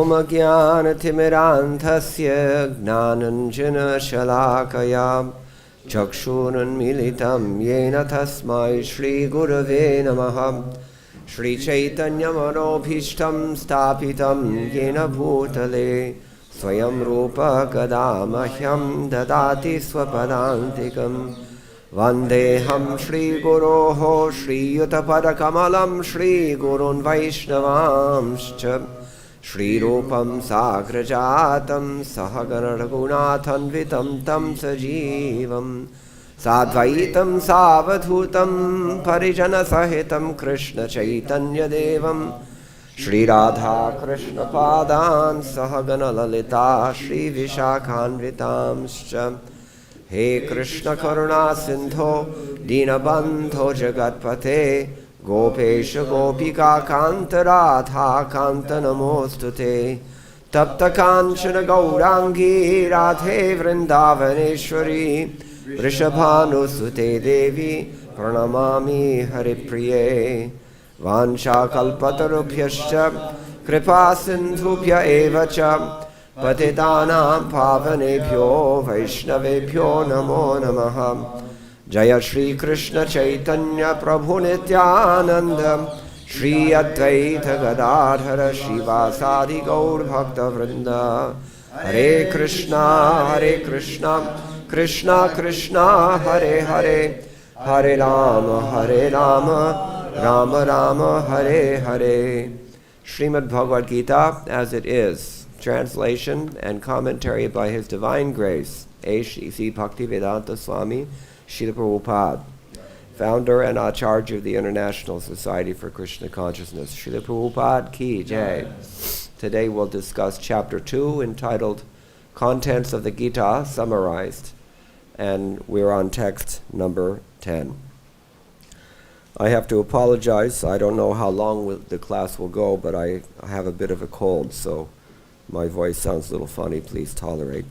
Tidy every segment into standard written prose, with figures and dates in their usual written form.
Omagyanatimirandhasya Gnananjana Shalakaya Chakshurunmilitam Yena Tasmai Shri Gurave Namaha Shri Chaitanya Manobhishtam Stapitam Yena Bhutale Swayam Rupa Kadamahyam Dadati Swapadantikam Vandeham Shri Guroho Shri Yutapadakamalam Shri Gurun Vaishnavamscha Shri Rupam Sagrajatam Sahagana Raghunathanvitam Tam Sajivam Sadvaitam Savadhutam Parijana Sahitam Krishna Chaitanya Devam Shri Radha Krishna Padan Sahagana Lalita Shri Vishakhanvitamscha He Krishna Karuna Sindho Dinabandho Jagatpate Gopesha Gopika Kanta Radha Kanta Namostute Tapta Kanchana Gaurangi Radhe Vrindavaneshwari Vrishabhanusute Devi Pranamami Haripriye Vansha Kalpatarubhyascha Kripa Sindhubhya Evacha Patitanam Pavanebhyo Vaishnavebhyo Namo Namaha Jaya Shri Krishna Chaitanya Prabhu Nityananda Shri Advaita Gadadhara Shivasadi Gaur Bhakta Vrinda Hare Krishna Krishna Krishna Hare Hare Hare Rama Rama Rama Hare Hare Srimad-Bhagavatam as it is, translation and commentary by His Divine Grace, A.C. Bhaktivedanta Swami Srila Prabhupada, founder and Acharya of the International Society for Krishna Consciousness. Srila Prabhupada Ki Jai. Today we'll discuss Chapter 2 entitled Contents of the Gita Summarized, and we're on text number 10. I have to apologize. I don't know how long the class will go, but I have a bit of a cold, so my voice sounds a little funny. Please tolerate.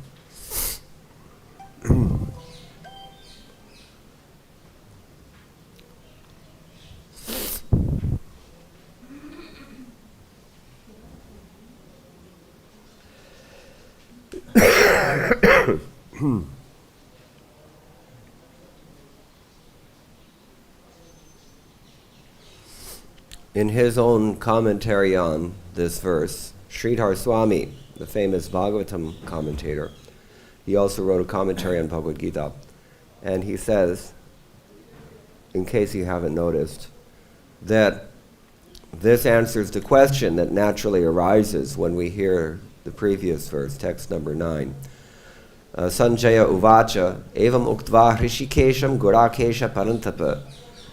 In his own commentary on this verse, Sridhar Swami, the famous Bhagavatam commentator, he also wrote a commentary on Bhagavad-gita, and he says, in case you haven't noticed, that this answers the question that naturally arises when we hear the previous verse, text number 9. Sanjaya uvacha evam uktva hrishikesham gurakesha parantapa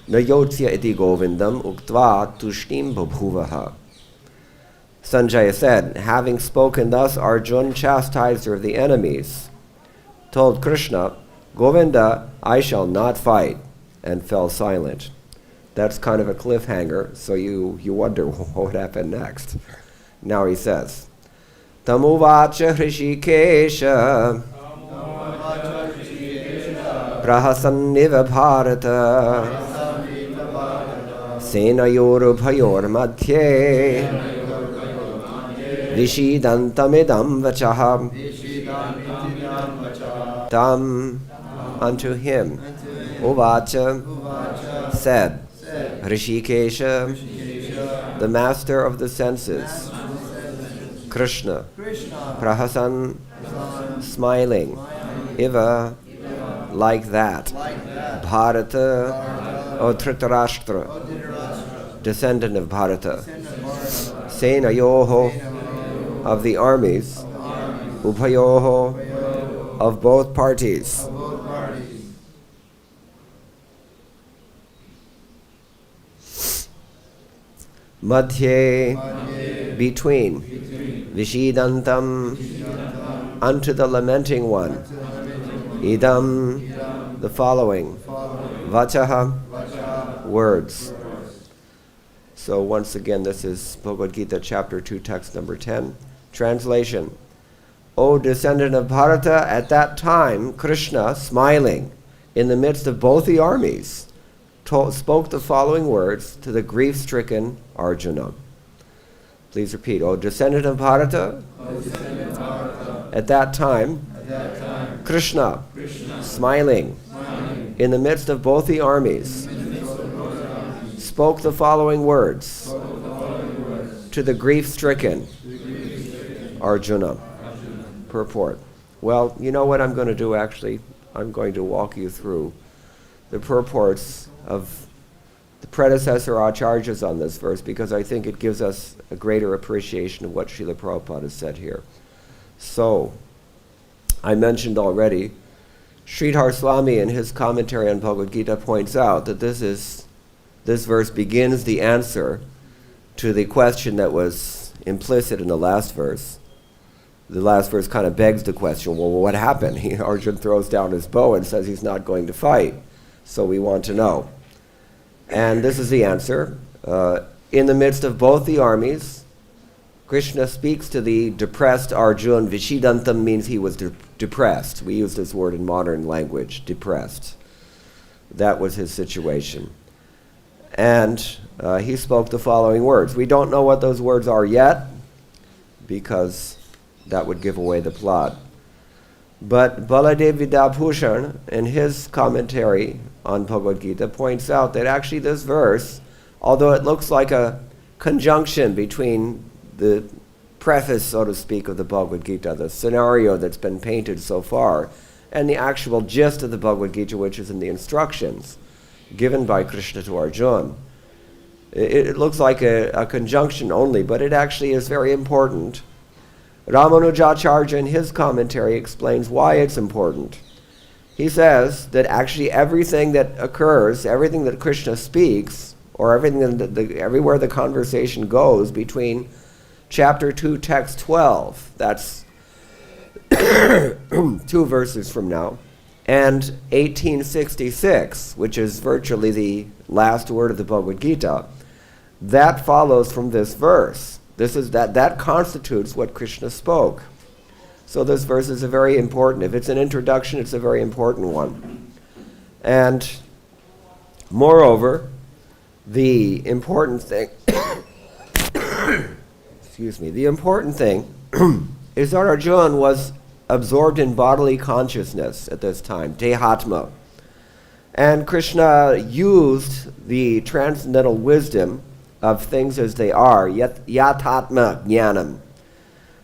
na yotsya iti govindam uktva tushtim babhuvaha. Sanjaya said, having spoken thus, Arjun, chastiser of the enemies, told Krishna, Govinda, I shall not fight, and fell silent. That's kind of a cliffhanger, so you wonder what happened next. Now he says, Tamuvacha hrishikesha prahasanniva bharata senayor bhayor madhye vishidantamidam vachaha tam unto him uvacha said Hrishikesha, the master of the senses, Krishna, Prahasan, smiling, Iva, like that, Bharata, O Dhritarashtra, descendant of Bharata, Senayoho, of the armies, Ubhayoho, of both parties. Madhye, between, Vishidantam, unto the lamenting one, Idam, the following, Vachaha, words. So once again, this is Bhagavad-gita chapter 2, text number 10. Translation. O descendant of Bharata, at that time, Krishna, smiling, in the midst of both the armies, spoke the following words to the grief-stricken Arjuna. Please repeat. O descendant of Bharata, at that time, Krishna, smiling, in the midst of both the armies, spoke the following words to the grief-stricken Arjuna. Purport. Well, you know what I'm going to do actually? I'm going to walk you through the purports of the predecessor acharyas on this verse, because I think it gives us a greater appreciation of what Srila Prabhupada has said here. So, I mentioned already, Sridhar Swami in his commentary on Bhagavad-gita points out that this verse begins the answer to the question that was implicit in the last verse. The last verse kind of begs the question, well, what happened? Arjuna throws down his bow and says he's not going to fight. So we want to know. And this is the answer. In the midst of both the armies, Krishna speaks to the depressed Arjuna. Vishidantam means he was depressed. We use this word in modern language, depressed. That was his situation. And he spoke the following words. We don't know what those words are yet, because that would give away the plot. But Baladev Vidyabhushan, in his commentary on Bhagavad-gita, points out that actually this verse, although it looks like a conjunction between the preface, so to speak, of the Bhagavad-gita, the scenario that's been painted so far, and the actual gist of the Bhagavad-gita, which is in the instructions given by Krishna to Arjuna, it looks like a conjunction only, but it actually is very important. Ramanujacharya in his commentary explains why it's important. He says that actually everything that occurs, everything that Krishna speaks, or everything everywhere the conversation goes between chapter 2, text 12, that's 2 verses from now, and 1866, which is virtually the last word of the Bhagavad-gita, that follows from this verse. That constitutes what Krishna spoke. So this verse is a very important. If it's an introduction, it's a very important one. And moreover, the important thing the important thing is that Arjuna was absorbed in bodily consciousness at this time, Dehatma. And Krishna used the transcendental wisdom of things as they are, yatatma jnanam,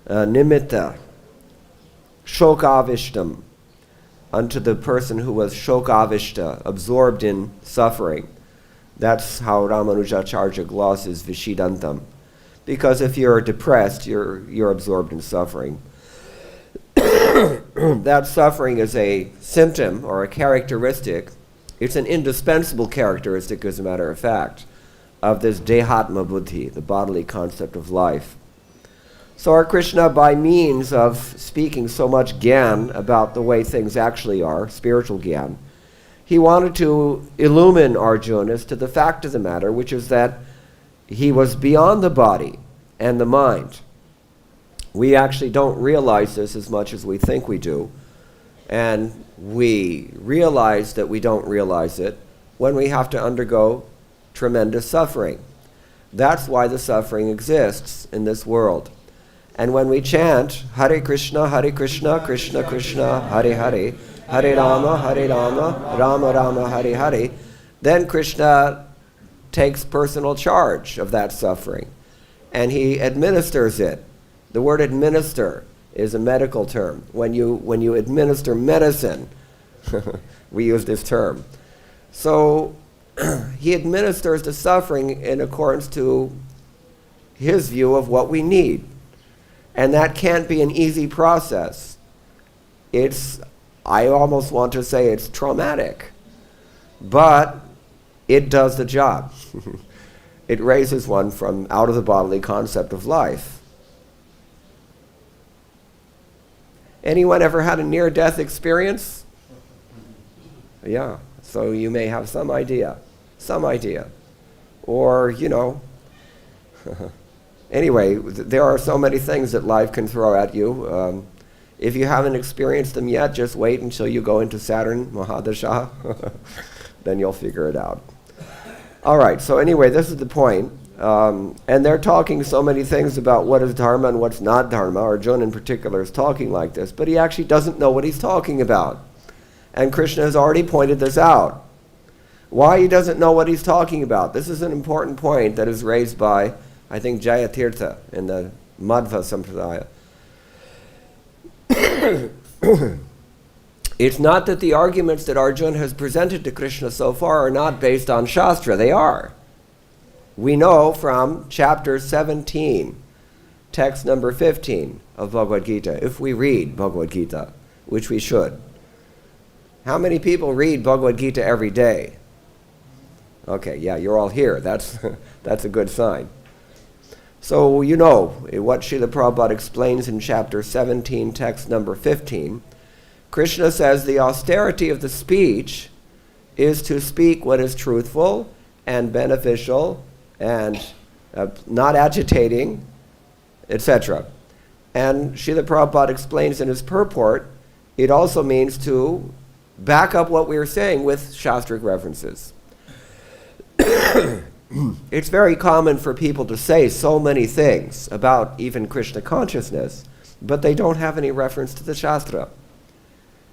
nimitta, shokavishtam, unto the person who was shokavishta, absorbed in suffering. That's how Ramanujacharya glosses Vishidantam. Because if you're depressed, you're absorbed in suffering. That suffering is a symptom or a characteristic. It's an indispensable characteristic, as a matter of fact, of this dehatma buddhi, the bodily concept of life. So our Krishna, by means of speaking so much gyan about the way things actually are, spiritual gyan, he wanted to illumine Arjuna as to the fact of the matter, which is that he was beyond the body and the mind. We actually don't realize this as much as we think we do, and we realize that we don't realize it when we have to undergo tremendous suffering. That's why the suffering exists in this world. And when we chant Hare Krishna, Krishna Krishna, Hare Hare, Hare Rama, Rama Rama, Hare Hare, then Krishna takes personal charge of that suffering, and he administers it. The word administer is a medical term. When you administer medicine, we use this term. So he administers the suffering in accordance to his view of what we need. And that can't be an easy process. I almost want to say it's traumatic, but it does the job. It raises one from out of the bodily concept of life. Anyone ever had a near-death experience? Yeah, so you may have some idea. Or, anyway, there are so many things that life can throw at you. If you haven't experienced them yet, just wait until you go into Saturn Mahadasha. Then you'll figure it out. All right, so anyway, this is the point. And they're talking so many things about what is dharma and what's not dharma. Arjuna in particular is talking like this, but he actually doesn't know what he's talking about. And Krishna has already pointed this out. Why he doesn't know what he's talking about. This is an important point that is raised by, I think, Jayatirtha in the Madhva Sampradaya. It's not that the arguments that Arjuna has presented to Krishna so far are not based on Shastra. They are. We know from chapter 17, text number 15 of Bhagavad-gita, if we read Bhagavad-gita, which we should. How many people read Bhagavad-gita every day? Okay, yeah, you're all here. That's a good sign. So you know what Srila Prabhupada explains in chapter 17, text number 15. Krishna says the austerity of the speech is to speak what is truthful and beneficial and not agitating, etc. And Srila Prabhupada explains in his purport, it also means to back up what we are saying with Shastric references. It's very common for people to say so many things about even Krishna consciousness, but they don't have any reference to the Shastra.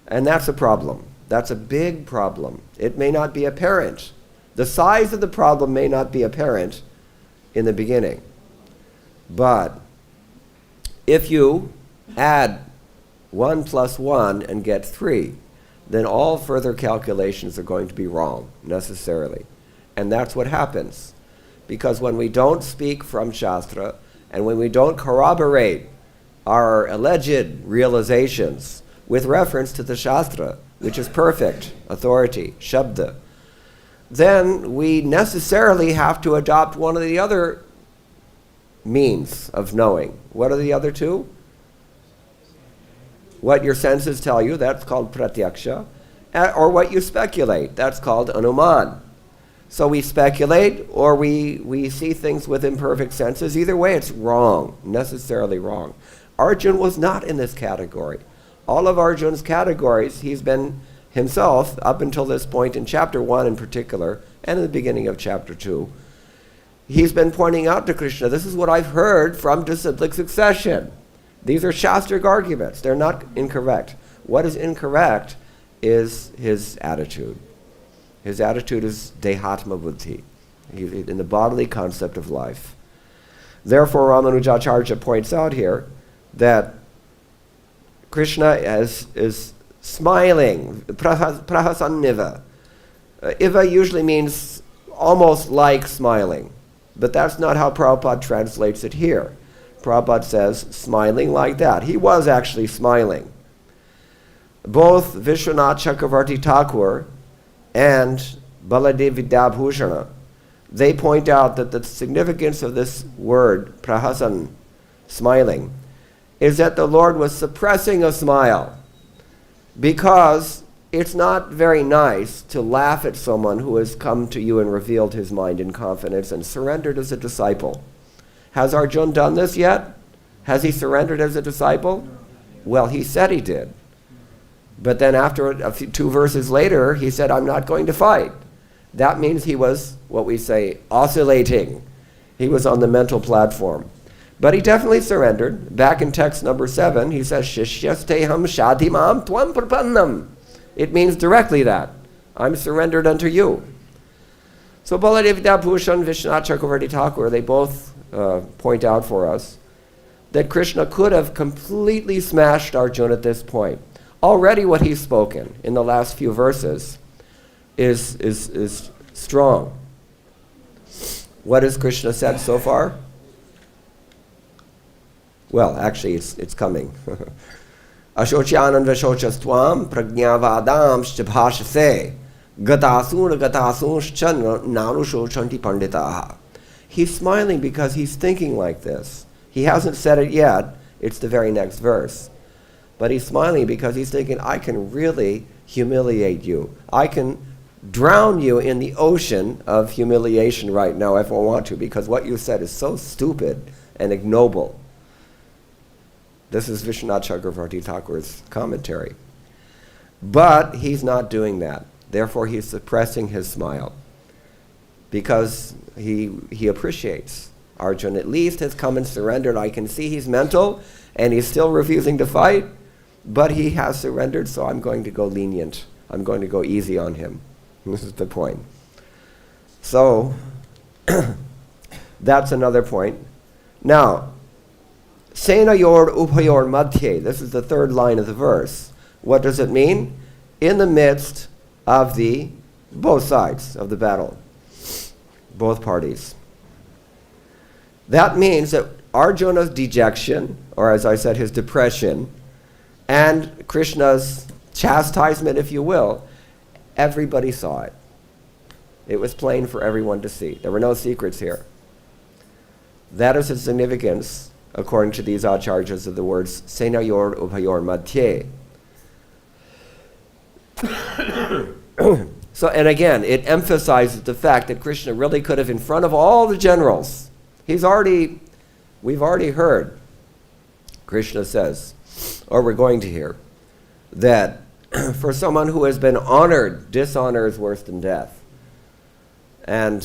And that's a problem. That's a big problem. It may not be apparent. The size of the problem may not be apparent in the beginning. But if you add 1 plus 1 and get 3, then all further calculations are going to be wrong, necessarily. And that's what happens. Because when we don't speak from Shastra, and when we don't corroborate our alleged realizations with reference to the Shastra, which is perfect authority, Shabda, then we necessarily have to adopt one of the other means of knowing. What are the other two? What your senses tell you, that's called pratyaksha, or what you speculate, that's called anuman. So we speculate, or we see things with imperfect senses. Either way, it's wrong, necessarily wrong. Arjuna was not in this category. All of Arjuna's categories, he's been himself, up until this point in chapter 1 in particular, and in the beginning of chapter 2, he's been pointing out to Krishna, this is what I've heard from disciplic succession. These are Shastric arguments. They're not incorrect. What is incorrect is his attitude. His attitude is dehatma buddhi, in the bodily concept of life. Therefore, Ramanujacharya points out here that Krishna is smiling, prahasanniva. Iva usually means almost like smiling, but that's not how Prabhupada translates it here. Prabhupada says smiling like that. He was actually smiling. Both Vishwanath Chakravarti Thakur and Baladev Bhushana, they point out that the significance of this word, prahasan, smiling, is that the Lord was suppressing a smile, because it's not very nice to laugh at someone who has come to you and revealed his mind in confidence and surrendered as a disciple. Has Arjuna done this yet? Has he surrendered as a disciple? Well, he said he did. But then after two verses later, he said, I'm not going to fight. That means he was, what we say, oscillating. He was on the mental platform. But he definitely surrendered. Back in text number 7, he says, Shishyasteham shadimam tvam prapannam. It means directly that. I'm surrendered unto you. So Baladev Bhushan, Vishwanath Chakravarti Thakur, they both point out for us that Krishna could have completely smashed Arjuna at this point. Already what he's spoken in the last few verses is strong. What has Krishna said so far? Well, actually, it's coming. Ashocyanand vashochastvam prajnavadamscha bhashase gatasuncha narushocanti panditaha. He's smiling because he's thinking like this. He hasn't said it yet. It's the very next verse. But he's smiling because he's thinking, I can really humiliate you. I can drown you in the ocean of humiliation right now if I want to, because what you said is so stupid and ignoble. This is Vishwanath Chakravarti Thakur's commentary. But he's not doing that. Therefore, he's suppressing his smile. because he appreciates. Arjuna at least has come and surrendered. I can see he's mental and he's still refusing to fight, but he has surrendered, so I'm going to go lenient. I'm going to go easy on him. This is the point. So, that's another point. Now, Senayor Upayor Madhye, this is the third line of the verse. What does it mean? In the midst of both sides of the battle, both parties. That means that Arjuna's dejection, or as I said, his depression, and Krishna's chastisement, if you will, everybody saw it. It was plain for everyone to see. There were no secrets here. That is the significance, according to these acharyas, of the words Senayor Upayor Madhye. So, and again, it emphasizes the fact that Krishna really could have, in front of all the generals, we've already heard, Krishna says, or we're going to hear, that for someone who has been honored, dishonor is worse than death. And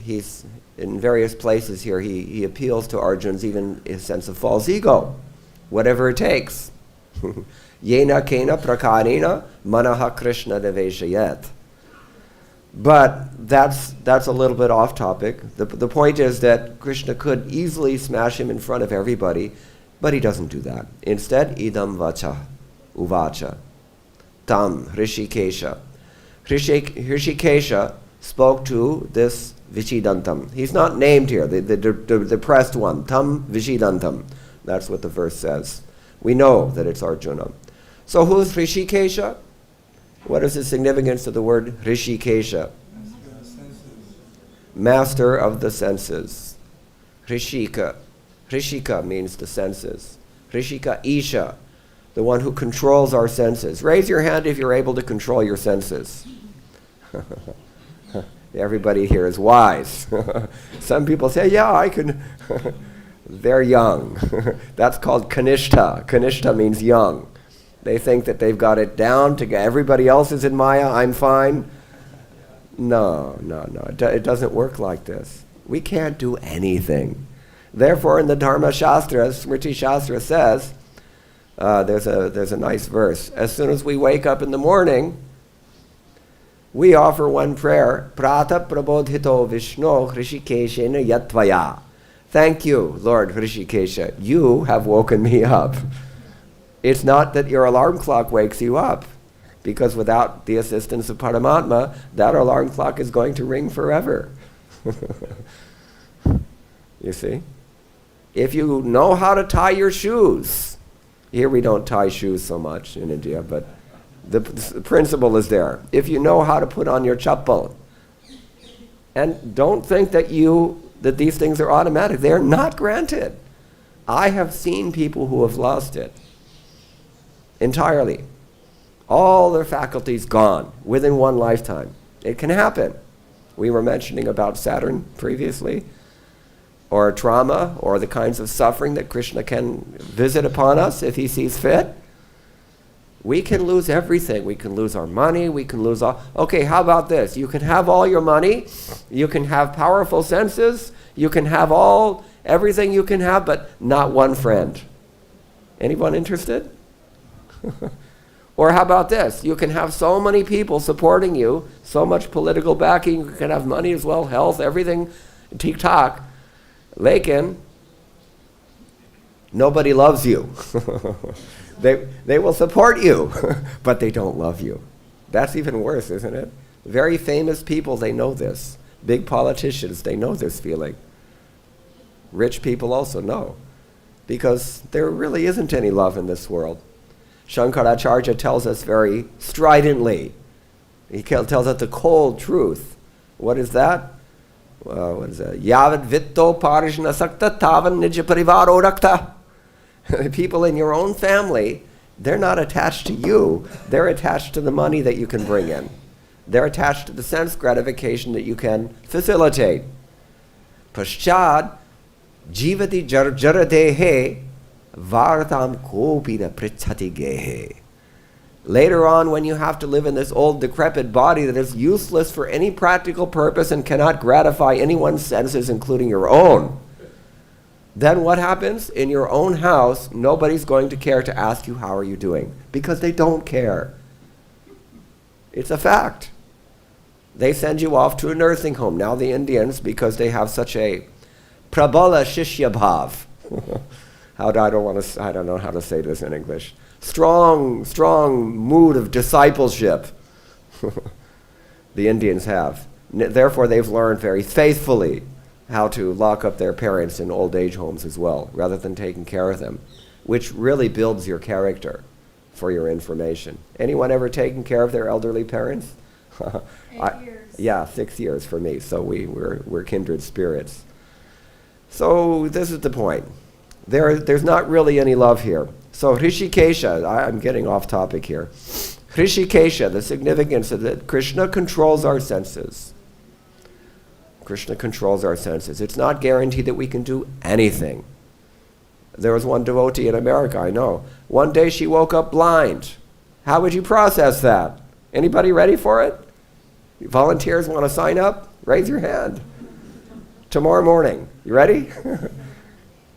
he's, in various places here, he appeals to Arjuna's even his sense of false ego, whatever it takes. Yena kena prakarena manaha Krishna deveshayat. But that's a little bit off topic. The point is that Krishna could easily smash him in front of everybody, but he doesn't do that. Instead, idam vacha, uvacha, tam, Hrishikesha. Hrishikesha spoke to this Vishidantam. He's not named here, the depressed one, tam Vishidantam. That's what the verse says. We know that it's Arjuna. So who's Hrishikesha? What is the significance of the word Hrishikesha? Master of the senses. Hrishika. Hrishika means the senses. Hrishika Isha, the one who controls our senses. Raise your hand if you're able to control your senses. Everybody here is wise. Some people say, yeah, I can. They're young. That's called Kanishta. Kanishta means young. They think that they've got it down to everybody else is in Maya, I'm fine. No. It doesn't work like this. We can't do anything. Therefore, in the Dharma Shastra, Smriti Shastra says, there's a nice verse. As soon as we wake up in the morning, we offer one prayer, Prata Prabodhito Vishno Hrishikeshena Yatvaya. Thank you, Lord Hrishikesha. You have woken me up. It's not that your alarm clock wakes you up, because without the assistance of Paramatma, that alarm clock is going to ring forever. You see? If you know how to tie your shoes, here we don't tie shoes so much in India, but the principle is there. If you know how to put on your chappal, and don't think that these things are automatic. They are not granted. I have seen people who have lost it entirely. All their faculties gone within one lifetime. It can happen. We were mentioning about Saturn previously, or trauma, or the kinds of suffering that Krishna can visit upon us if he sees fit. We can lose everything. We can lose our money. We can lose all. Okay, how about this? You can have all your money. You can have powerful senses. You can have everything you can have, but not one friend. Anyone interested? Or how about this? You can have so many people supporting you, so much political backing, you can have money as well, health, everything, tik-tak. Lekin, nobody loves you. They will support you, but they don't love you. That's even worse, isn't it? Very famous people, they know this. Big politicians, they know this feeling. Rich people also know, because there really isn't any love in this world. Shankaracharya tells us very stridently. He tells us the cold truth. What is that? What is that? Yavad vitto parishna sakta tavan nija parivaro rakta. The people in your own family, they're not attached to you. They're attached to the money that you can bring in. They're attached to the sense gratification that you can facilitate. Paschad jivati jaradehe vartam kopina prichati gehe. Later on, when you have to live in this old decrepit body that is useless for any practical purpose and cannot gratify anyone's senses, including your own, then what happens? In your own house, nobody's going to care to ask you, how are you doing? Because they don't care. It's a fact. They send you off to a nursing home. Now the Indians, because they have such a prabala shishya bhav. I don't know how to say this in English. Strong mood of discipleship. The Indians have. Therefore, they've learned very faithfully how to lock up their parents in old age homes as well, rather than taking care of them, which really builds your character, for your information. Anyone ever taken care of their elderly parents? 8 years. Yeah, 6 years for me, so we're kindred spirits. So this is the point. There's not really any love here. So Hrishikesha, I'm getting off topic here. Hrishikesha, the significance of that Krishna controls our senses. Krishna controls our senses. It's not guaranteed that we can do anything. There was one devotee in America, I know. One day she woke up blind. How would you process that? Anybody ready for it? Volunteers want to sign up? Raise your hand. Tomorrow morning. You ready?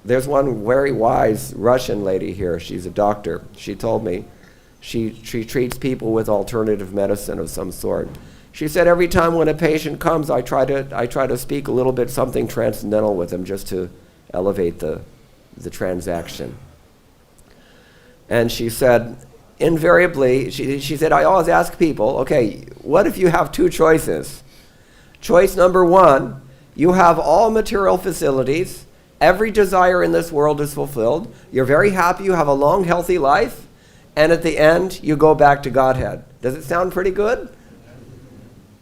There's one very wise Russian lady here. She's a doctor. She told me she treats people with alternative medicine of some sort. She said every time when a patient comes, I try to speak a little bit something transcendental with them just to elevate the transaction. And she said, invariably, she said, I always ask people, okay, what if you have two choices? Choice number one, you have all material facilities, every desire in this world is fulfilled, you're very happy, you have a long, healthy life, and at the end, you go back to Godhead. Does it sound pretty good?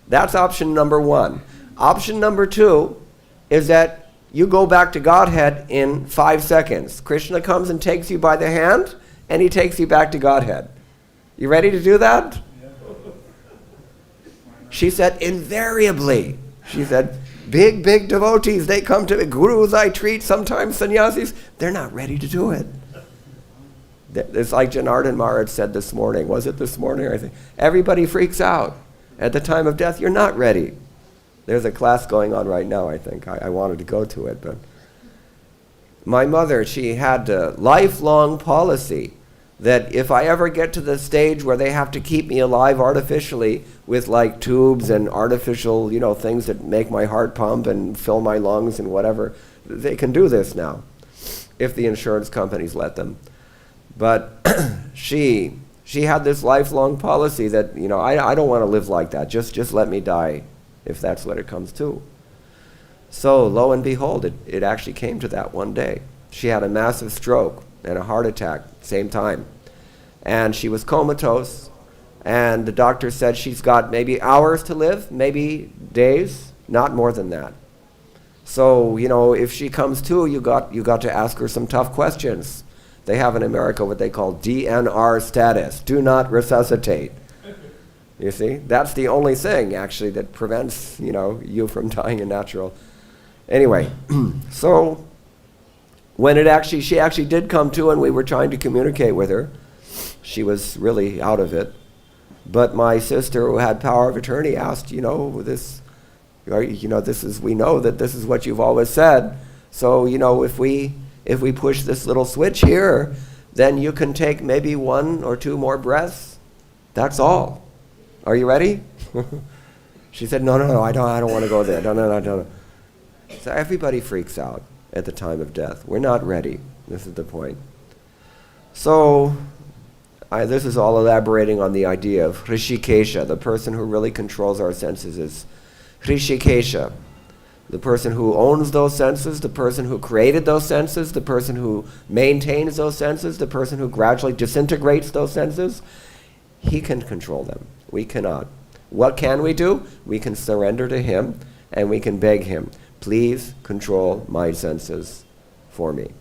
That's option number one. Option number two is that you go back to Godhead in 5 seconds. Krishna comes and takes you by the hand, and he takes you back to Godhead. You ready to do that? Yeah. She said, invariably. She said, big devotees, they come to me. Gurus I treat, sometimes sannyasis, they're not ready to do it. It's like Janardhan Maharaj said this morning. Was it this morning? I think everybody freaks out. At the time of death, you're not ready. There's a class going on right now, I think. I wanted to go to it, but my mother, she had a lifelong policy that if I ever get to the stage where they have to keep me alive artificially with like tubes and artificial, things that make my heart pump and fill my lungs and whatever, they can do this now, if the insurance companies let them. But she had this lifelong policy that, I don't want to live like that. Just let me die, if that's what it comes to. So lo and behold, it actually came to that one day. She had a massive stroke and a heart attack, same time. And she was comatose, and the doctor said she's got maybe hours to live, maybe days, not more than that. So, if she comes to, you got to ask her some tough questions. They have in America what they call DNR status, do not resuscitate. You see, that's the only thing actually that prevents, you from dying a natural. Anyway, so when she actually did come to, and we were trying to communicate with her, she was really out of it. But my sister, who had power of attorney, asked, we know that this is what you've always said. So, if we push this little switch here, then you can take maybe 1 or 2 more breaths. That's all. Are you ready? She said, no, I don't want to go there. No. So everybody freaks out at the time of death. We're not ready. This is the point. So this is all elaborating on the idea of Hrishikesha. The person who really controls our senses is Hrishikesha. The person who owns those senses, the person who created those senses, the person who maintains those senses, the person who gradually disintegrates those senses, he can control them. We cannot. What can we do? We can surrender to him, and we can beg him, please control my senses for me.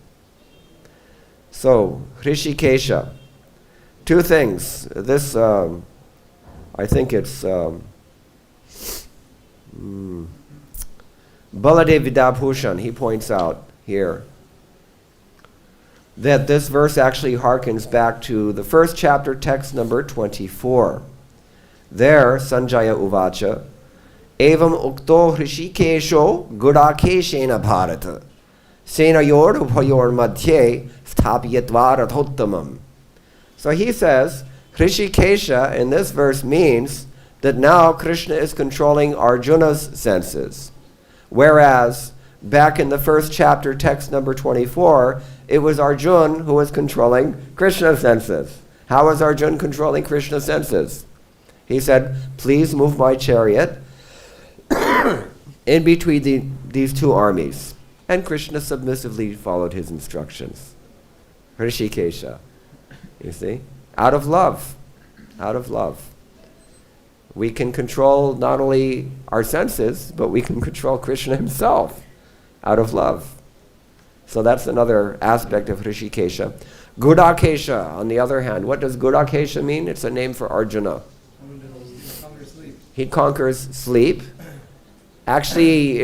So, Hrishikesha. 2 things. This, I think it's Baladev Vidabhushan, he points out here that this verse actually harkens back to the first chapter, text number 24. There, Sanjaya Uvacha, Evam Ukto Hrishikesho Gudakeshena Bharata, Senayor Ubhayor Madhye Sthapyatva Rathottamam. So he says, Hrishikesha in this verse means that now Krishna is controlling Arjuna's senses. Whereas back in the first chapter, text number 24, it was Arjun who was controlling Krishna's senses. How was Arjun controlling Krishna's senses? He said, please move my chariot in between these two armies. And Krishna submissively followed his instructions. Hrishikesha. You see? Out of love. Out of love. We can control not only our senses, but we can control Krishna himself out of love. So that's another aspect of Hrishikesha. Gudakesha, on the other hand, what does Gudakesha mean? It's a name for Arjuna. He conquers sleep. Actually,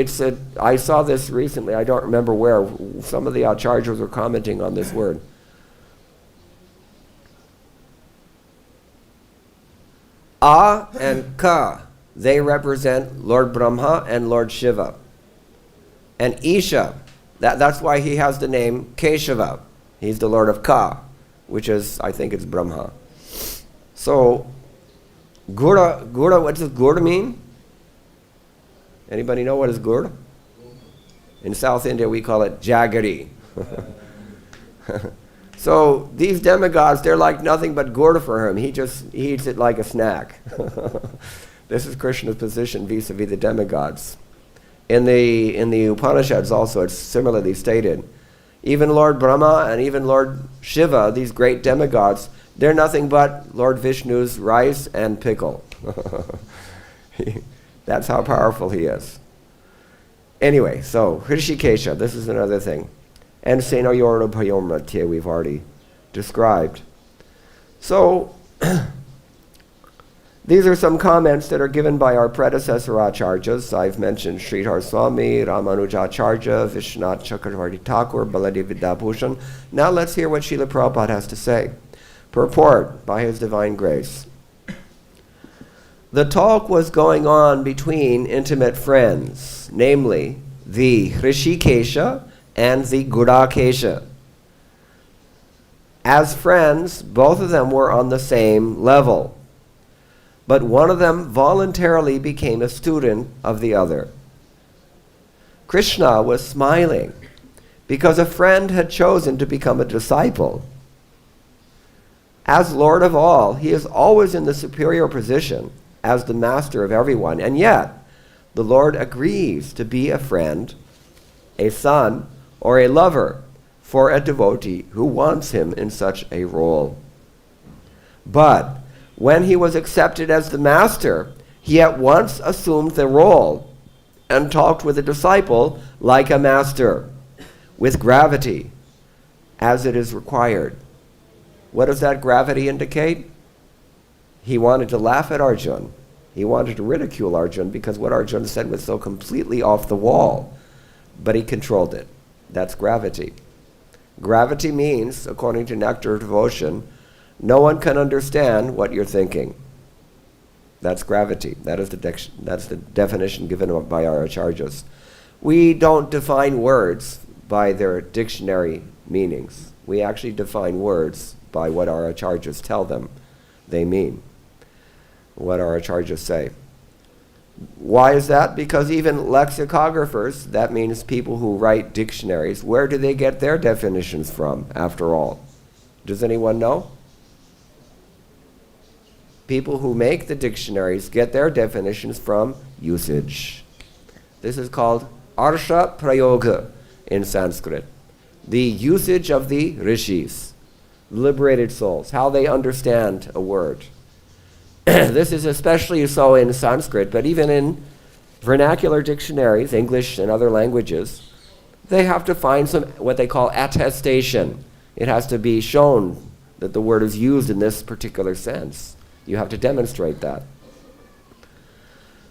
I saw this recently, I don't remember where. Some of the acharyas were commenting on this word. A and Ka, they represent Lord Brahma and Lord Shiva. And Isha, that's why he has the name Keshava. He's the Lord of Ka, which is, I think it's Brahma. So, Gura, what does Gura mean? Anybody know what is Gura? In South India we call it Jaggery. So these demigods, they're like nothing but Gura for him. He eats it like a snack. This is Krishna's position vis-a-vis the demigods. In the Upanishads also, it's similarly stated. Even Lord Brahma and even Lord Shiva, these great demigods, they're nothing but Lord Vishnu's rice and pickle. That's how powerful he is. Anyway, so Hrishikesha, this is another thing. And Senayor Ubhayor Madhye we've already described. So, these are some comments that are given by our predecessor acharyas. I've mentioned Sridhar Swami, Ramanujacharya, Vishwanath Chakravarti Thakur, Baladev Vidyabhushan. Now let's hear what Srila Prabhupada has to say. Purport by His Divine Grace. The talk was going on between intimate friends, namely the Hrishikesha and the Gudakesha. As friends, both of them were on the same level. But one of them voluntarily became a student of the other. Krishna was smiling because a friend had chosen to become a disciple. As Lord of all, he is always in the superior position as the master of everyone, and yet the Lord agrees to be a friend, a son, or a lover for a devotee who wants him in such a role. But when he was accepted as the master, he at once assumed the role and talked with a disciple like a master, with gravity, as it is required. What does that gravity indicate? He wanted to laugh at Arjun. He wanted to ridicule Arjun because what Arjun said was so completely off the wall. But he controlled it. That's gravity. Gravity means, according to Nectar of Devotion, no one can understand what you're thinking. That's gravity. That's the definition given by our acharyas. We don't define words by their dictionary meanings. We actually define words by what our acharyas tell them they mean, what our acharyas say. Why is that? Because even lexicographers, that means people who write dictionaries, where do they get their definitions from, after all? Does anyone know? People who make the dictionaries get their definitions from usage. This is called arsha prayoga in Sanskrit. The usage of the rishis, liberated souls, how they understand a word. This is especially so in Sanskrit, but even in vernacular dictionaries, English and other languages, they have to find some, what they call attestation. It has to be shown that the word is used in this particular sense. You have to demonstrate that.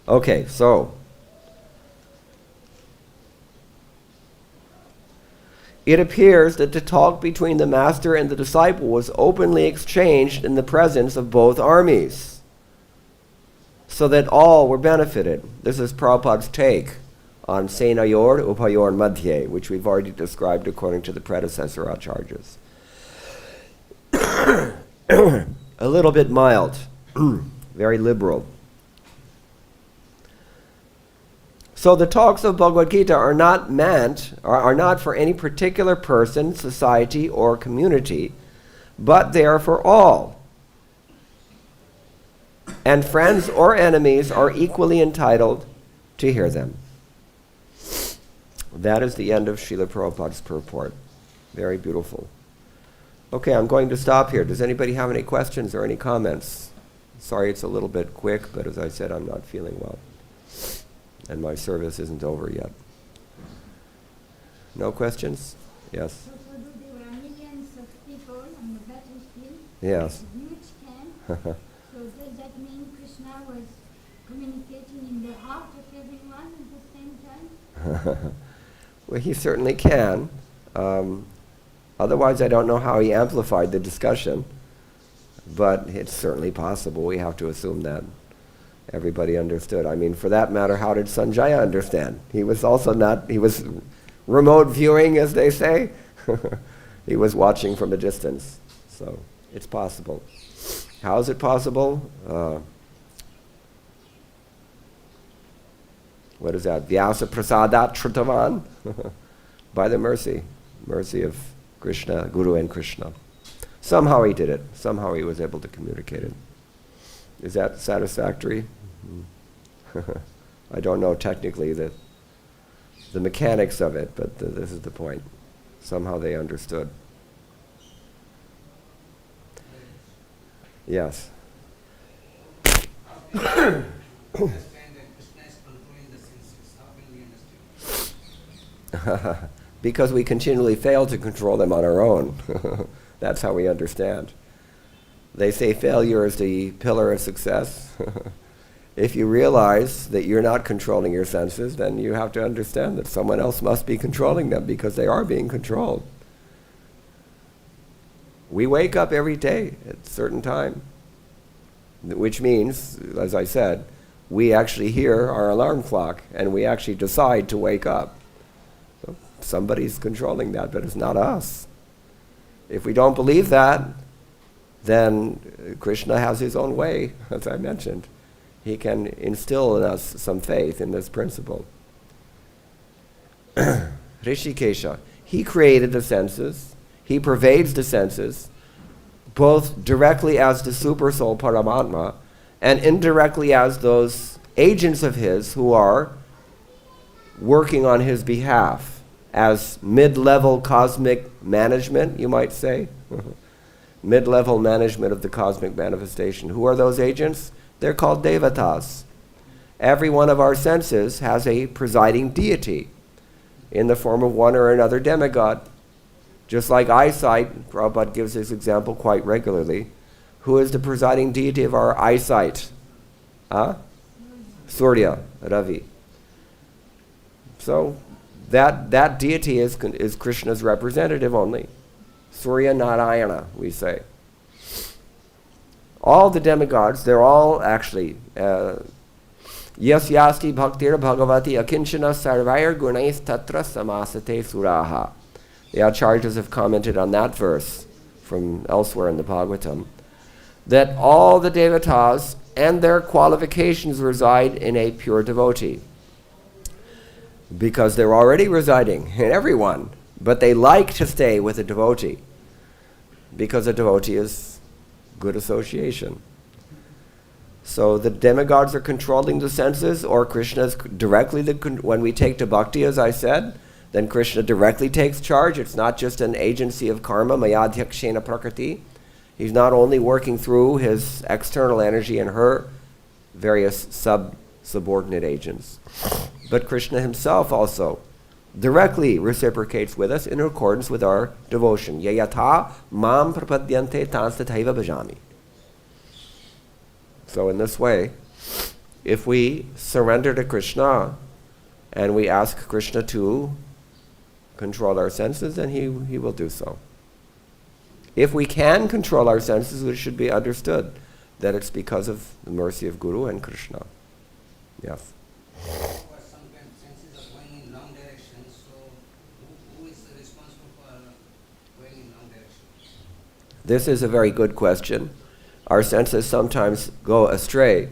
Okay, so it appears that the talk between the master and the disciple was openly exchanged in the presence of both armies, so that all were benefited. This is Prabhupada's take on Senayor Upayor Madhye, which we've already described according to the predecessor acharyas. A little bit mild, very liberal. So the talks of Bhagavad-gita are not for any particular person, society, or community, but they are for all. And friends or enemies are equally entitled to hear them. That is the end of Srila Prabhupada's purport. Very beautiful. Okay, I'm going to stop here. Does anybody have any questions or any comments? Sorry it's a little bit quick, but as I said, I'm not feeling well. And my service isn't over yet. No questions? Yes? So there were millions of people on the battlefield. Yes. Huge camp. So does that mean Krishna was communicating in the heart of everyone at the same time? Well, he certainly can. Otherwise, I don't know how he amplified the discussion. But it's certainly possible. We have to assume that everybody understood. I mean, for that matter, how did Sanjaya understand? He was also he was remote viewing, as they say. He was watching from a distance. So it's possible. How is it possible? What is that? Vyasa prasadat shrutavan? By the mercy of Krishna, Guru and Krishna. Somehow he did it. Somehow he was able to communicate it. Is that satisfactory? I don't know technically the mechanics of it, but this is the point. Somehow they understood. Yes. Because we continually fail to control them on our own. That's how we understand. They say failure is the pillar of success. If you realize that you're not controlling your senses, then you have to understand that someone else must be controlling them because they are being controlled. We wake up every day at a certain time, which means, as I said, we actually hear our alarm clock and we actually decide to wake up. So somebody's controlling that, but it's not us. If we don't believe that, then Krishna has his own way, as I mentioned. He can instill in us some faith in this principle. Rishikesha, he created the senses, he pervades the senses, both directly as the super soul Paramatma, and indirectly as those agents of his who are working on his behalf, as mid-level cosmic management, you might say. Mid-level management of the cosmic manifestation. Who are those agents? They're called devatas. Every one of our senses has a presiding deity in the form of one or another demigod. Just like eyesight, Prabhupada gives this example quite regularly. Who is the presiding deity of our eyesight? Surya, Ravi. So that deity is Krishna's representative only. Surya Narayana, we say. All the demigods, they're all actually Yas yasti bhaktir bhagavati akinchana sarvair gunais tatra samasate suraha. The acharyas have commented on that verse from elsewhere in the Bhagavatam, that all the devatas and their qualifications reside in a pure devotee. Because they're already residing in everyone, but they like to stay with a devotee. Because a devotee is good association. So the demigods are controlling the senses, or Krishna is directly, when we take to bhakti, as I said, then Krishna directly takes charge. It's not just an agency of karma, mayadhyakshena prakriti. He's not only working through his external energy and her various subordinate agents, but Krishna himself also directly reciprocates with us in accordance with our devotion. Yayatha mam prapadyante tanstataiva bhajami. So in this way, if we surrender to Krishna and we ask Krishna to control our senses, then he will do so. If we can control our senses, it should be understood that it's because of the mercy of Guru and Krishna. Yes. Sometimes senses are going in wrong direction, so who is responsible for going in wrong direction? This is a very good question. Our senses sometimes go astray.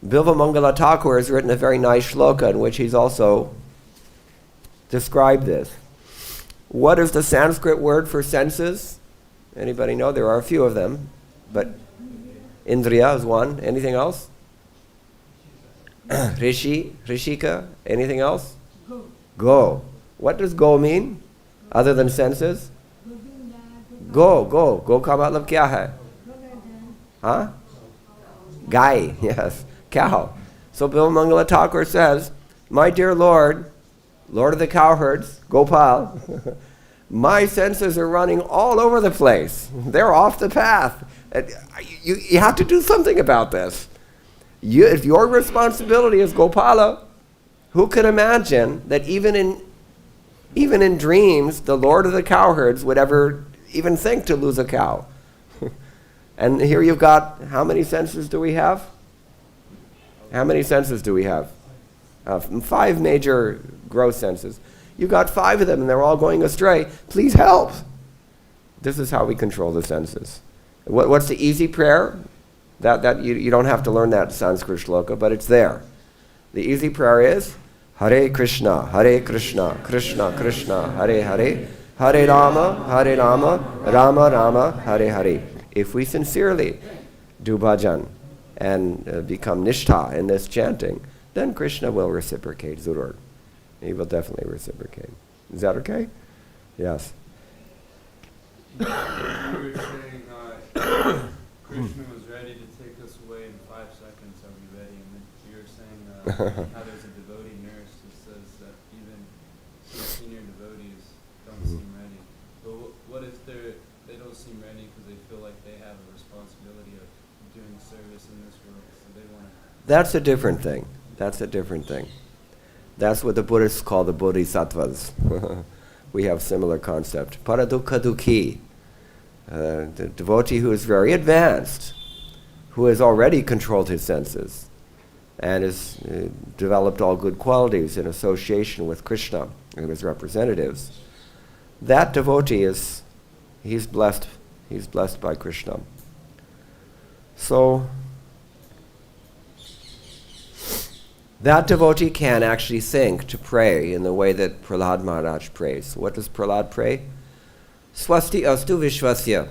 Bilva Mangala Thakur has written a very nice shloka in which he's also described this. What is the Sanskrit word for senses? Anybody know? There are a few of them, but Indriya is one. Anything else? Rishi, Rishika, anything else? Go. What does go mean, other than senses? Go ka matlab kya hai? Huh? Gai, yes, cow. So Bill Mangala Thakur says, my dear Lord of the cowherds, Gopal, my senses are running all over the place. They're off the path. You have to do something about this. If your responsibility is Gopala, who could imagine that even in dreams, the Lord of the cowherds would ever even think to lose a cow? And here you've got, how many senses do we have? How many senses do we have? 5 major gross senses. You've got 5 of them and they're all going astray. Please help. This is how we control the senses. What's the easy prayer? That you don't have to learn that Sanskrit shloka, but it's there. The easy prayer is Hare Krishna, Krishna Krishna, Hare Hare, Hare Rama, Rama Rama, Hare Hare. If we sincerely do bhajan and become nishtha in this chanting, then Krishna will reciprocate, Zurur. He will definitely reciprocate. Is that okay? Yes. You were saying Krishna was ready to take us away in 5 seconds. Are we ready? And then you were saying how there's a devotee nurse who says that even some senior devotees don't seem ready. But what if they don't seem ready because they feel like they have a responsibility of doing service in this world, so they want to... That's a different thing. That's what the Buddhists call the bodhisattvas. We have similar concept. Paradukha dukhi. The devotee who is very advanced, who has already controlled his senses and has developed all good qualities in association with Krishna and his representatives. That devotee he's blessed by Krishna. So that devotee can actually think to pray in the way that Prahlad Maharaj prays. What does Prahlad pray? Swasti astu vishvasya.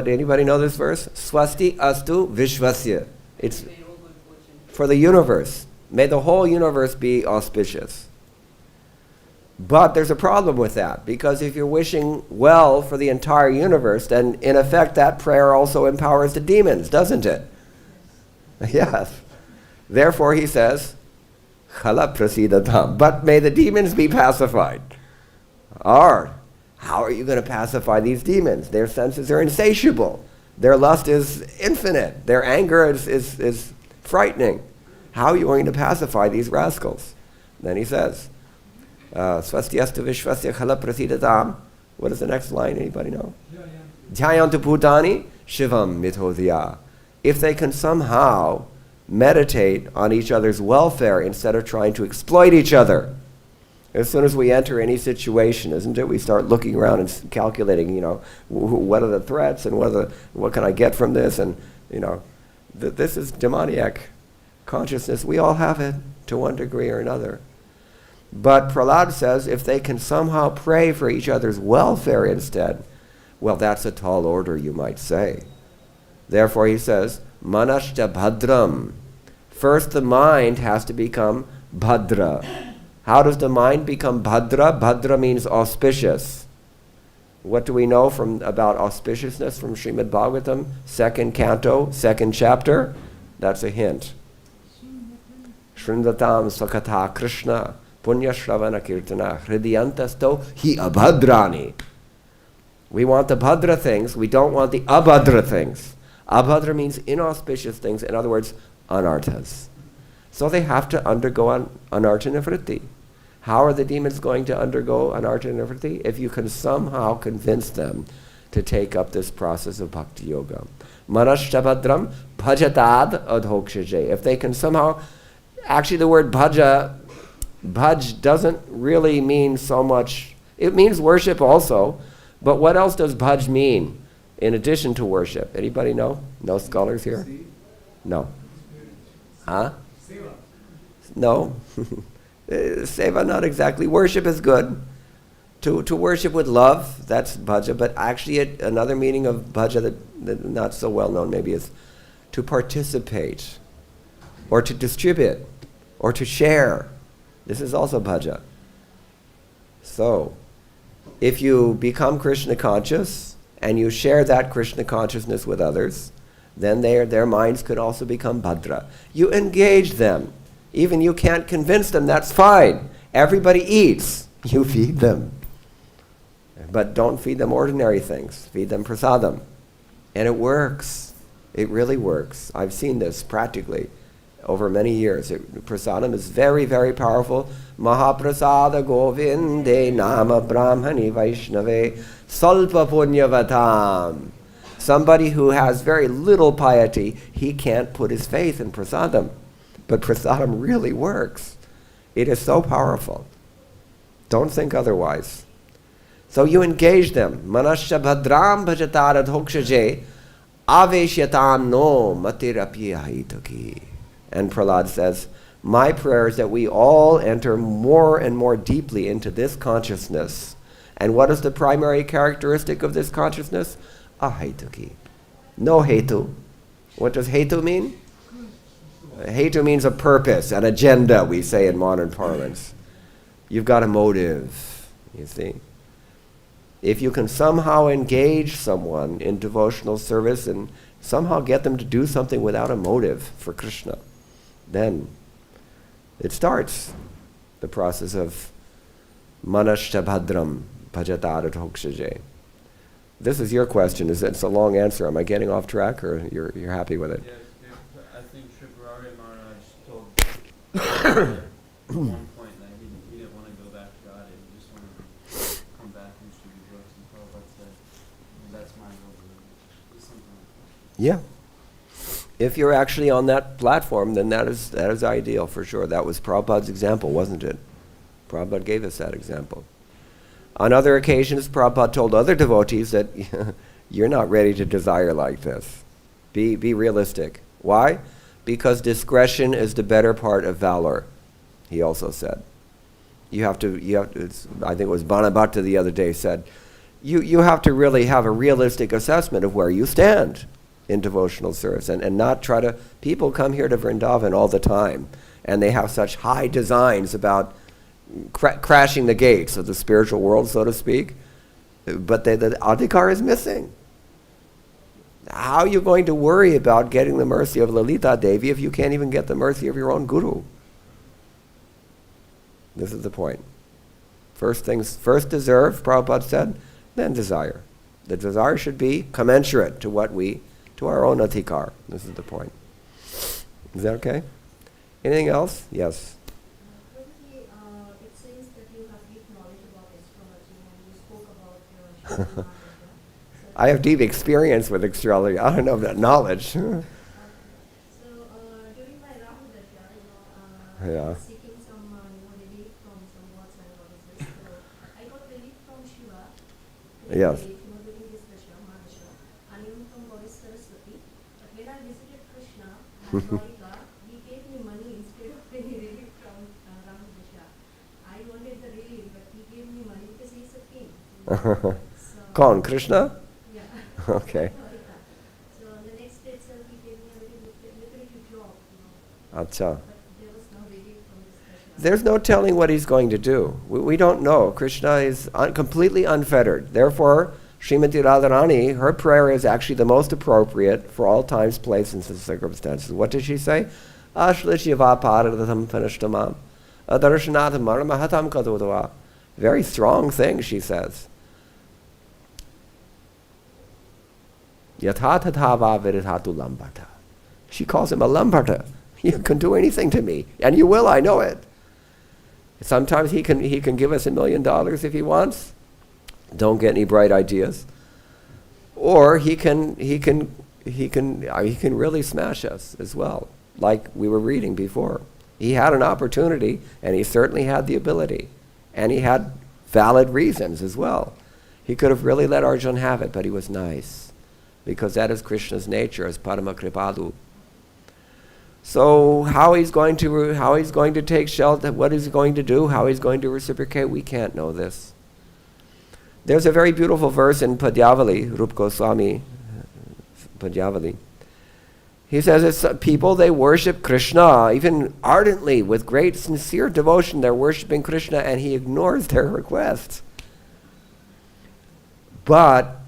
Anybody know this verse? Swasti astu vishvasya. It's for the universe. May the whole universe be auspicious. But there's a problem with that, because if you're wishing well for the entire universe, then in effect that prayer also empowers the demons, doesn't it? Yes. Therefore he says, Khala prasidatam. But may the demons be pacified. Or, how are you going to pacify these demons? Their senses are insatiable. Their lust is infinite. Their anger is frightening. How are you going to pacify these rascals? Then he says, Swastyastu vishvasya khala prasidatam. What is the next line? Anybody know? Dhyayantu bhutani shivam mithodhya. If they can somehow meditate on each other's welfare instead of trying to exploit each other. As soon as we enter any situation, isn't it? We start looking around and calculating, what are the threats and what can I get from this? And, this is demoniac consciousness. We all have it to one degree or another. But Prahlad says if they can somehow pray for each other's welfare instead, well, that's a tall order, you might say. Therefore, he says, Manashta bhadram. First, the mind has to become bhadra. How does the mind become bhadra? Bhadra means auspicious. What do we know about auspiciousness from Srimad-Bhagavatam? 2nd canto, 2nd chapter. That's a hint. Shrindatam sakatha Krishna punya shravana kirtana hridiyantasto hi abhadrani. We want the bhadra things. We don't want the abhadra things. Abhadra means inauspicious things. In other words, anarthas. So they have to undergo an anartha nivritti. How are the demons going to undergo anartha nivritti? If you can somehow convince them to take up this process of bhakti yoga. Manashtabhadram bhajatad adhokshaje. If they can somehow, actually the word bhaj doesn't really mean so much, it means worship also, but what else does bhaj mean in addition to worship? Anybody know? No scholars here? No. Huh? No. Seva, not exactly. Worship is good. To worship with love, that's bhaja, but actually another meaning of bhaja that not so well known maybe is to participate, or to distribute, or to share. This is also bhaja. So, if you become Krishna conscious, and you share that Krishna consciousness with others, then their minds could also become bhadra. You engage them. Even you can't convince them, that's fine. Everybody eats. You feed them. But don't feed them ordinary things. Feed them prasadam. And it works. It really works. I've seen this practically over many years. Prasadam is very, very powerful. Mahaprasada govinde nama brahmani vaishnave salpa punyavatam. Somebody who has very little piety, he can't put his faith in prasadam. But prasadam really works. It is so powerful. Don't think otherwise. So you engage them. Manasya bhadram bhajatara dhokshaje aveshyatam no matirapi ahitaki. And Prahlad says, my prayer is that we all enter more and more deeply into this consciousness. And what is the primary characteristic of this consciousness? Ahitaki. No hetu. What does hetu mean? Hetu means a purpose, an agenda, we say in modern parlance. You've got a motive, you see. If you can somehow engage someone in devotional service and somehow get them to do something without a motive for Krishna, then it starts the process of manashtabhadram bhajatara dhokshaje. This is your question. It's a long answer. Am I getting off track, or you're happy with it? Yeah, I think Srila Maharaj told at one point that he didn't want to go back to God. He just wanted to come back and distribute books. And Prabhupada said, that's my goal. Something like that. Yeah. If you're actually on that platform, then that is ideal for sure. That was Prabhupada's example, wasn't it? Prabhupada gave us that example. On other occasions, Prabhupada told other devotees that you're not ready to desire like this. Be realistic. Why? Because discretion is the better part of valor, he also said. You have to I think it was Bhanabhakta the other day said, you have to really have a realistic assessment of where you stand in devotional service and not try to, people come here to Vrindavan all the time and they have such high designs about crashing the gates of the spiritual world, so to speak, but the adhikar is missing. How are you going to worry about getting the mercy of Lalita Devi if you can't even get the mercy of your own guru? This is the point. First deserve, Prabhupada said, then desire. The desire should be commensurate to our own adhikar. This is the point. Is that okay? Anything else? Yes. It says that you have deep knowledge about astrology, and you spoke about I have deep experience with astrology. I don't know about knowledge. So during my Rahu Dasha, seeking some relief from some gods and goddesses, so I got relief from Shiva. Yes. During this Dasha, Mahadasha, and even from Goddess Saraswati. But when I visited Krishna, Dwarika, he gave me money instead of any relief from Rahu Dasha. I wanted the relief, but he gave me money because he's a king. Kaun, Krishna? Yeah. Okay. So the next day itself he gave me a very lucrative job, Acha. but there was no relief from this Krishna. There's no telling what he's going to do. We don't know. Krishna is completely unfettered. Therefore, Srimati Radharani, her prayer is actually the most appropriate for all times, places, and circumstances. What did she say? Ashlishyiva paradhatam panishtamam adarshanatham maramahatam kadodava. Very strong thing, she says. Yatha tathava viridhatu lambata. She calls him a lambata. You can do anything to me, and you will, I know it. Sometimes he can give us $1 million if he wants. Don't get any bright ideas. Or he can really smash us as well, like we were reading before. He had an opportunity, and he certainly had the ability, and he had valid reasons as well. He could have really let Arjuna have it, but he was nice, because that is Krishna's nature as Parama Kripadu. So how he's going to take shelter, what he's going to do, how he's going to reciprocate, we can't know this. There's a very beautiful verse in Padyavali, Rupa Goswami, Padyavali. He says it's people, they worship Krishna, even ardently, with great sincere devotion, they're worshiping Krishna, and he ignores their requests. But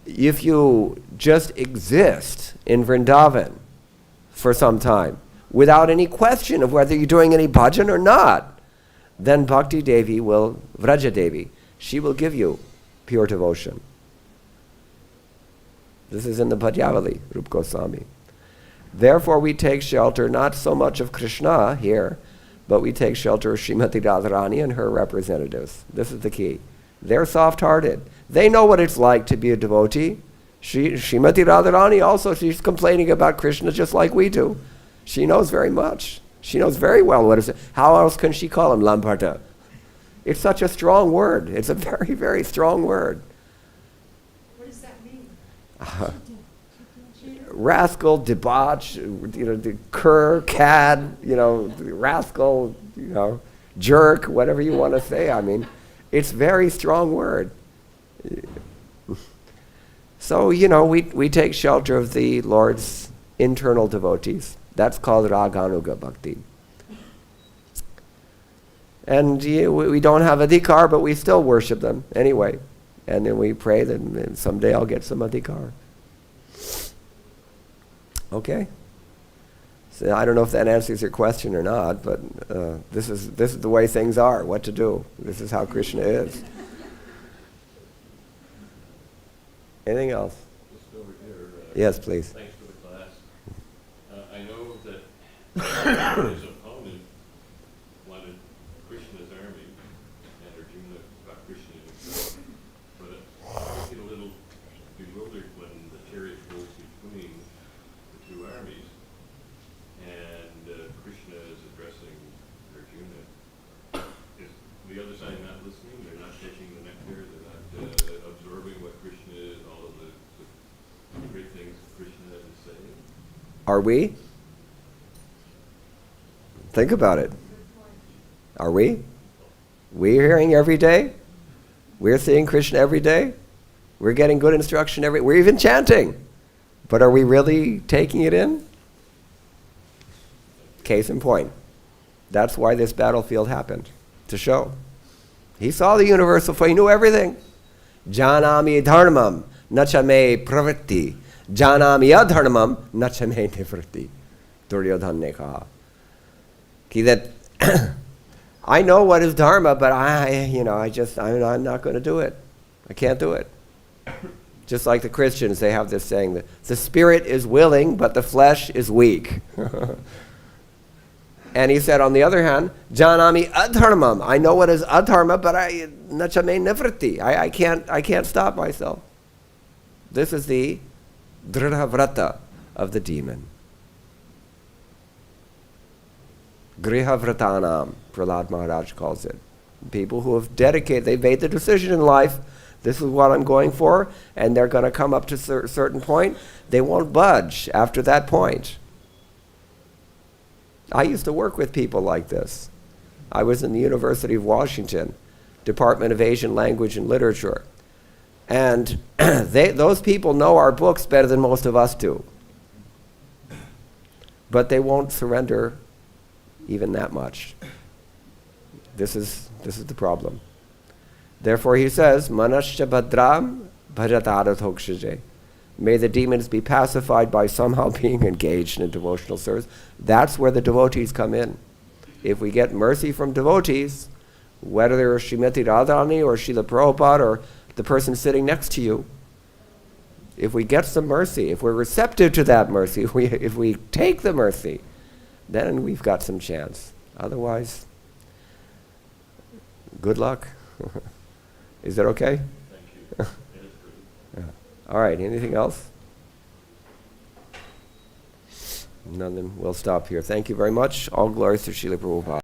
if you just exist in Vrindavan for some time, without any question of whether you're doing any bhajan or not, then Bhakti Devi will, Vraja Devi, she will give you pure devotion. This is in the Padyavali, Rupa Goswami. Therefore we take shelter not so much of Krishna here, but we take shelter of Srimati Radharani and her representatives. This is the key. They're soft-hearted. They know what it's like to be a devotee. Srimati Radharani also, she's complaining about Krishna just like we do. She knows very much. She knows very well what it is. How else can she call him Lamparta? It's such a strong word. It's a very, very strong word. What does that mean? Rascal, debauch, the cur, cad, rascal, jerk, whatever you want to say. I mean, it's a very strong word. So, we take shelter of the Lord's internal devotees. That's called Raganuga Bhakti. And we don't have adhikar, but we still worship them anyway. And then we pray that someday I'll get some adhikar. Okay? So I don't know if that answers your question or not, but this is the way things are, what to do. This is how Krishna is. Anything else? Just over here. Yes, please. Thanks for the class. I know that his opponent wanted Krishna's army, and Arjuna got Krishna himself. But I get a little bewildered when the chariot goes between the two armies, and Krishna is addressing Arjuna. Is the other side not listening? They're not taking the nectar? They're not absorbing what Krishna is, all of the great things Krishna is saying? Are we? Think about it. Are we? We're hearing every day. We're seeing Krishna every day. We're getting good instruction we're even chanting. But are we really taking it in? Case in point. That's why this battlefield happened, to show. He saw the universal flow. He knew everything. Janami dharmam nacha me pravritti. Janami adharmam nacha me nivritti. Duryodhana ne kaha. That I know what is dharma, but I'm not going to do it. I can't do it. Just like the Christians, they have this saying that the spirit is willing, but the flesh is weak. And he said, on the other hand, janami adharmam. I know what is adharma, but nachame nivritti. I can't stop myself. This is the dridha vrata of the demon. Griha vratanam, Prahlad Maharaj calls it. People who have dedicated, they've made the decision in life, this is what I'm going for, and they're going to come up to a certain point. They won't budge after that point. I used to work with people like this. I was in the University of Washington, Department of Asian Language and Literature. And those people know our books better than most of us do. But they won't surrender even that much. This is the problem. Therefore he says, Manasya Bhadram Bhajatarathokshaje. May the demons be pacified by somehow being engaged in a devotional service. That's where the devotees come in. If we get mercy from devotees, whether they're Srimati Radharani or Srila Prabhupada or the person sitting next to you, if we get some mercy, if we're receptive to that mercy, if we take the mercy, then we've got some chance. Otherwise, good luck. Is that okay? Thank you. It is good. All right, anything else? None, then we'll stop here. Thank you very much. All glory to Srila Prabhupada.